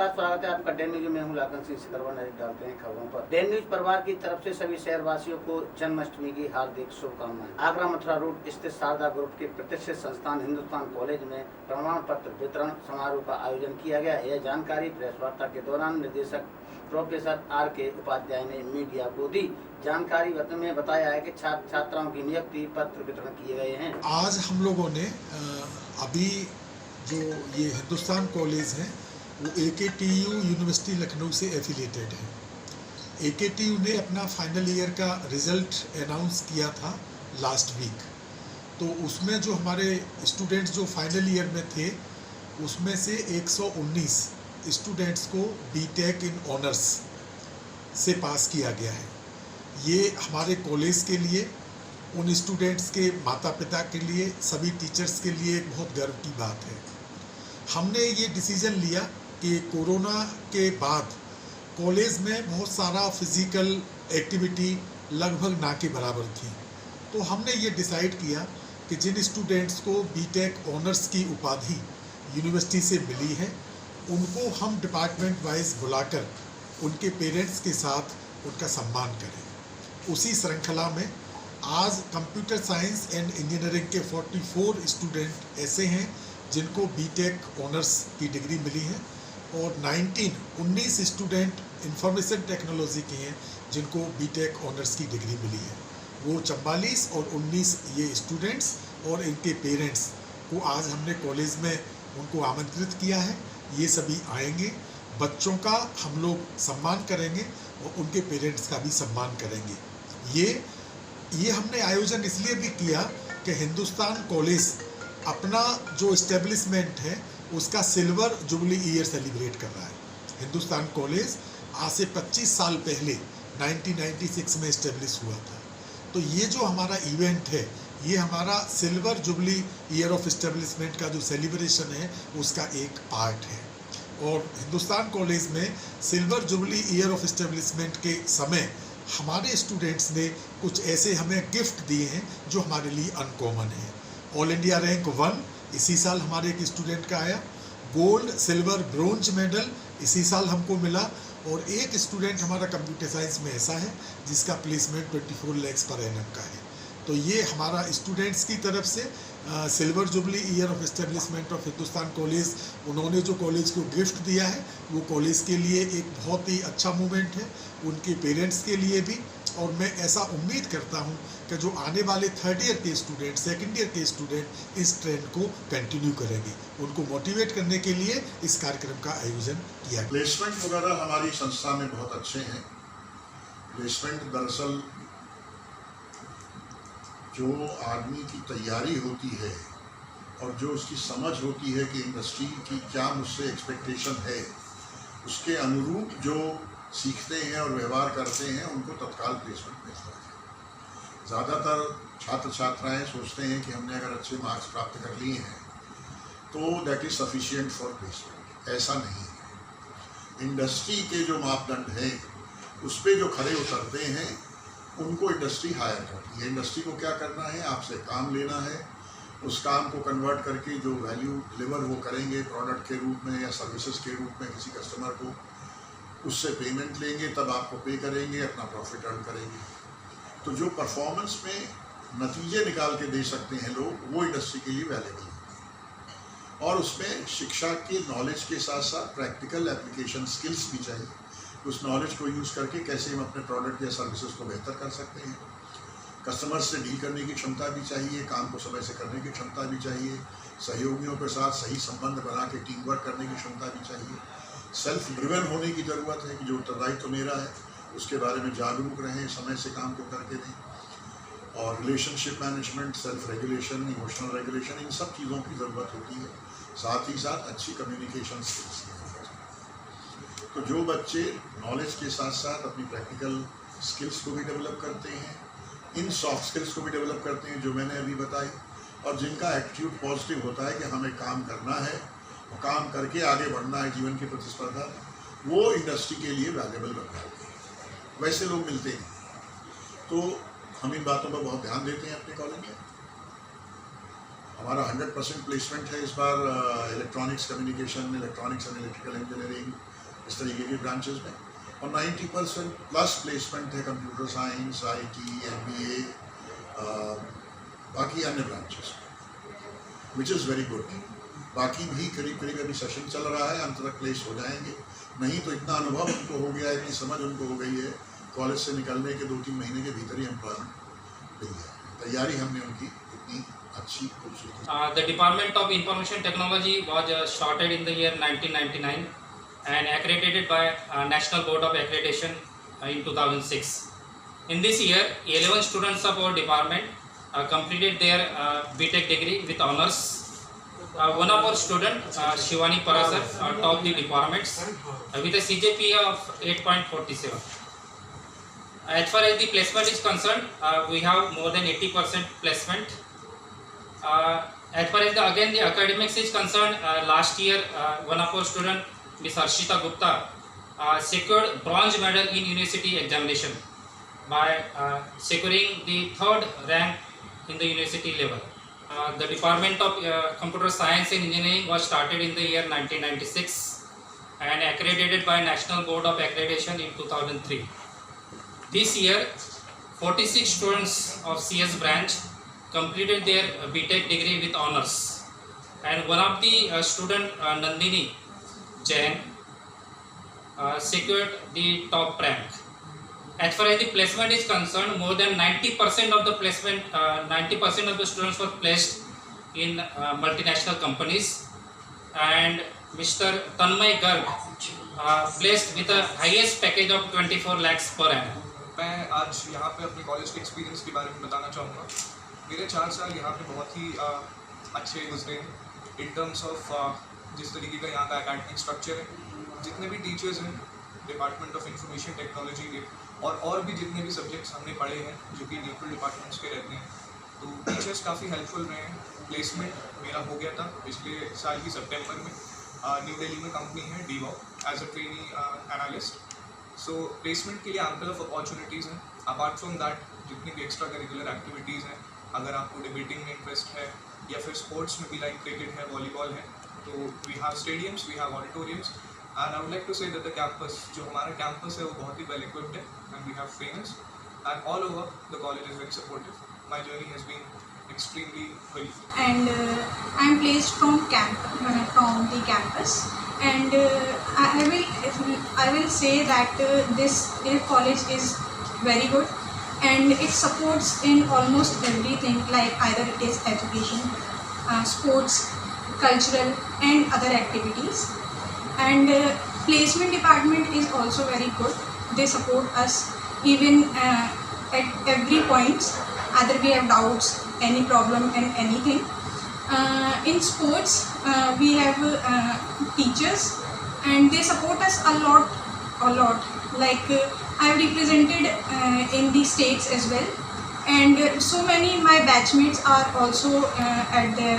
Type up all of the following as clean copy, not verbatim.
नमस्कार, स्वागत है आपका डेन न्यूज में। हूँ लाखन सिंह सिकरवा। नजर डालते हैं खबरों पर। डेन न्यूज परिवार की तरफ से सभी शहरवासियों को जन्माष्टमी की हार्दिक शुभकामनाएं। आगरा मथुरा रोड स्थित शारदा ग्रुप के प्रतिष्ठित संस्थान हिंदुस्तान कॉलेज में प्रमाण पत्र वितरण समारोह का आयोजन किया गया। यह जानकारी प्रेस वार्ता के दौरान निदेशक प्रोफेसर R.K. उपाध्याय ने मीडिया को दी। जानकारी में बताया है कि छात्र छात्राओं की नियुक्ति पत्र वितरण किए गए हैं। आज हम लोगों ने अभी जो ये हिंदुस्तान कॉलेज है वो AKTU यूनिवर्सिटी लखनऊ से एफिलिएटेड है। AKTU ने अपना फाइनल ईयर का रिज़ल्ट अनाउंस किया था लास्ट वीक। तो उसमें जो हमारे स्टूडेंट्स जो फाइनल ईयर में थे उसमें से 119 स्टूडेंट्स को BTech इन ऑनर्स से पास किया गया है। ये हमारे कॉलेज के लिए, उन स्टूडेंट्स के माता पिता के लिए, सभी टीचर्स के लिए एक बहुत गर्व की बात है। हमने ये डिसीजन लिया कि कोरोना के बाद कॉलेज में बहुत सारा फिज़िकल एक्टिविटी लगभग ना के बराबर थी। तो हमने ये डिसाइड किया कि जिन स्टूडेंट्स को BTech ऑनर्स की उपाधि यूनिवर्सिटी से मिली है उनको हम डिपार्टमेंट वाइज बुलाकर उनके पेरेंट्स के साथ उनका सम्मान करें। उसी श्रृंखला में आज कंप्यूटर साइंस एंड इंजीनियरिंग के 44 स्टूडेंट ऐसे हैं जिनको BTech ऑनर्स की डिग्री मिली है और 19 स्टूडेंट इंफॉर्मेशन टेक्नोलॉजी के हैं जिनको BTech ऑनर्स की डिग्री मिली है। वो 44 और 19 ये स्टूडेंट्स और इनके पेरेंट्स को आज हमने कॉलेज में उनको आमंत्रित किया है। ये सभी आएंगे, बच्चों का हम लोग सम्मान करेंगे और उनके पेरेंट्स का भी सम्मान करेंगे। ये हमने आयोजन इसलिए भी किया कि हिंदुस्तान कॉलेज अपना जो इस्टेब्लिशमेंट है उसका सिल्वर जुबली ईयर सेलिब्रेट कर रहा है। हिंदुस्तान कॉलेज आज से 25 साल पहले 1996 में इस्टेब्लिश हुआ था। तो ये जो हमारा इवेंट है ये हमारा silver jubilee year of establishment का जो सेलिब्रेशन है उसका एक पार्ट है। और हिंदुस्तान कॉलेज में silver jubilee year of establishment के समय हमारे स्टूडेंट्स ने कुछ ऐसे हमें गिफ्ट दिए हैं जो हमारे लिए अनकॉमन है। ऑल इंडिया रैंक 1 इसी साल हमारे एक स्टूडेंट का आया, गोल्ड सिल्वर ब्रोंज मेडल इसी साल हमको मिला और एक स्टूडेंट हमारा कंप्यूटर साइंस में ऐसा है जिसका प्लेसमेंट 24 लाख पर एनम का है। तो ये हमारा स्टूडेंट्स की तरफ से silver jubilee year of establishment of Hindustan college, उन्होंने जो कॉलेज को गिफ्ट दिया है वो कॉलेज के लिए एक बहुत ही अच्छा मूवमेंट है, उनके पेरेंट्स के लिए भी। और मैं ऐसा उम्मीद करता हूं कि जो आने वाले 3rd ईयर के स्टूडेंट, 2nd ईयर के स्टूडेंट इस ट्रेंड को कंटिन्यू करेंगे। उनको मोटिवेट करने के लिए इस कार्यक्रम का आयोजन किया गया। प्लेसमेंट वगैरह हमारी संस्था में बहुत अच्छे हैं। प्लेसमेंट दरअसल जो आदमी की तैयारी होती है और जो उसकी समझ होती है कि इंडस्ट्री की क्या मुझसे एक्सपेक्टेशन है, उसके अनुरूप जो सीखते हैं और व्यवहार करते हैं उनको तत्काल प्लेसमेंट मिलता है। ज़्यादातर छात्र छात्राएं सोचते हैं कि हमने अगर अच्छे मार्क्स प्राप्त कर लिए हैं तो that is sufficient for placement. ऐसा नहीं है। इंडस्ट्री के जो मापदंड हैं उस पर जो खरे उतरते हैं उनको इंडस्ट्री हायर करती है। इंडस्ट्री को क्या करना है, आपसे काम लेना है, उस काम को कन्वर्ट करके जो वैल्यू डिलीवर वो करेंगे प्रोडक्ट के रूप में या सर्विसेज के रूप में किसी कस्टमर को, उससे पेमेंट लेंगे, तब आपको पे करेंगे, अपना प्रॉफिट अर्न करेंगे। तो जो परफॉर्मेंस में नतीजे निकाल के दे सकते हैं लोग, वो इंडस्ट्री के लिए वैल्यूएबल है। और उसमें शिक्षा के नॉलेज के साथ साथ प्रैक्टिकल एप्लीकेशन स्किल्स भी चाहिए। उस नॉलेज को यूज़ करके कैसे हम अपने प्रोडक्ट या सर्विसेज को बेहतर कर सकते हैं। कस्टमर से डील करने की क्षमता भी चाहिए, काम को समय से करने की क्षमता भी चाहिए, सहयोगियों के साथ सही संबंध बना के टीम वर्क करने की क्षमता भी चाहिए। सेल्फ ड्रिवन होने की ज़रूरत है कि जो उत्तरदायित्व तो मेरा है उसके बारे में जागरूक रहें, समय से काम को करके दें। और relationship management, self regulation, emotional regulation, इन सब चीज़ों की ज़रूरत होती है। साथ ही साथ अच्छी कम्युनिकेशन स्किल्स की ज़रूरत है। तो जो बच्चे नॉलेज के साथ साथ अपनी प्रैक्टिकल स्किल्स को भी डेवलप करते हैं, इन सॉफ्ट स्किल्स को भी डेवलप करते हैं जो मैंने अभी बताई, और जिनका एटीट्यूड पॉजिटिव होता है कि हमें काम करना है, काम करके आगे बढ़ना है जीवन की प्रतिस्पर्धा, वो इंडस्ट्री के लिए वैल्यूएबल बन जाते हैं। वैसे लोग मिलते हैं। तो हम इन बातों पर बहुत ध्यान देते हैं अपने कॉलेज में। हमारा 100% प्लेसमेंट है इस बार electronics communication, electronics and electrical engineering, इस तरीके के ब्रांचेस में, और 90% प्लस प्लेसमेंट है कंप्यूटर साइंस, IT, MBA, बाकी अन्य branches, which is very good. बाकी भी करीब करीब अभी सेशन चल रहा है, अंत तक प्लेस हो जाएंगे। नहीं तो इतना अनुभव उनको हो गया है, इतनी समझ उनको हो गई है, कॉलेज से निकलने के 2-3 महीने के भीतर ही एम्प्लॉयमेंट मिल गया। तैयारी हमने उनकी इतनी अच्छी खूबसूरती। The Department of Information Technology was started in the year 1999 and accredited by National Board of Accreditation in 2006. In this year, 11 students of our department completed their BTech degree with honors. One of our students, Shivani Parasar, topped the departments with a CGPA of 8.47. As far as the placement is concerned, we have more than 80% placement. As far as the academics is concerned, last year one of our student, Ms. Harshita Gupta, secured bronze medal in university examination by securing the 3rd rank in the university level. The Department of Computer Science and Engineering was started in the year 1996 and accredited by National Board of Accreditation in 2003. This year, 46 students of CS branch completed their BTech degree with honors, and one of the student, Nandini Jain, secured the top rank. As far as the placement is concerned, more than 90% of the placement, 90% of the students were placed in multinational companies, and Mr. Tanmay Garg placed with the highest package of 24 lakhs per annum. मैं आज यहाँ पे अपने college के experience के बारे में बताना चाहूँगा। मेरे 4 साल यहाँ पे बहुत ही अच्छे गुजरे हैं इन टर्म्स ऑफ जिस तरीके का यहाँ का एकेडमिक स्ट्रक्चर है, जितने भी टीचर्स हैं डिपार्टमेंट ऑफ इंफॉर्मेशन टेक्नोलॉजी के, और भी जितने भी सब्जेक्ट्स हमने पढ़े हैं जो कि न्यूट्रल डिपार्टमेंट्स के रहते हैं, तो टीचर्स काफ़ी हेल्पफुल रहे हैं। प्लेसमेंट मेरा हो गया था पिछले साल की सितंबर में, न्यू दिल्ली में कंपनी है DWOW as a trainee analyst. So placement के लिए एम्पल ऑफ अपॉर्चुनिटीज़ हैं। अपार्ट फ्रॉम दैट जितनी भी एक्स्ट्रा करिकुलर एक्टिविटीज़ हैं, अगर आपको डिबेटिंग में इंटरेस्ट है या फिर स्पोर्ट्स में भी लाइक क्रिकेट है, वॉलीबॉल है, तो we have stadiums, we have auditoriums, and I would like to say that the campus, जो हमारा कैंपस है वो बहुत ही वेल इक्विप्ड है, and we have trainers, and all over the college is very supportive. My journey has been extremely well. And I am placed from the campus, and I will say that this college is very good, and it supports in almost everything, like either it is education, sports, cultural and other activities, and placement department is also very good. They support us even at every point, either we have doubts, any problem and anything. In sports we have teachers, and they support us a lot. Like I have represented in the states as well, and so many my batchmates are also at the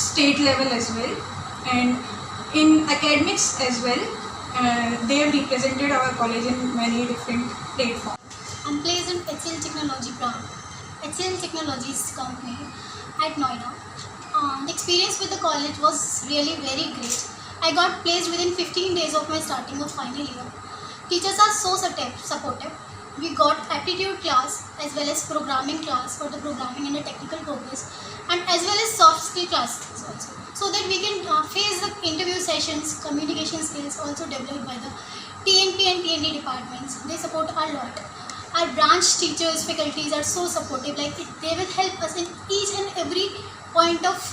state level as well, and in academics as well. They have represented our college in many different platforms. I'm placed in HCL Technology branch. HCL Technologies company at Noida. The experience with the college was really very great. I got placed within 15 days of my starting of final year. Teachers are so supportive. We got aptitude class as well as programming class for the programming and the technical progress, and as well as soft skill classes also, so that we can face the interview sessions. Communication skills also developed by the TNP and TND departments. They support a lot. Our branch teachers, faculties are so supportive. Like they will help us in each and every point of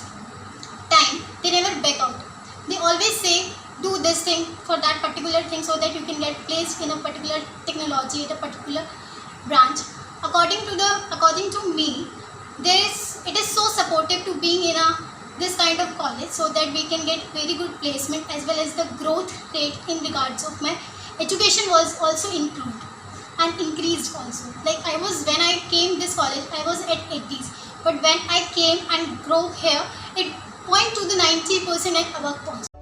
time. They never back out. They always say, do this thing for that particular thing, so that you can get placed in a particular technology at a particular branch. According to me, it is so supportive to being in this kind of college, so that we can get very good placement, as well as the growth rate in regards of my education was also improved and increased also. Like when I came this college, I was at 80s, but when I came and grow here, it point to the 90% and above points.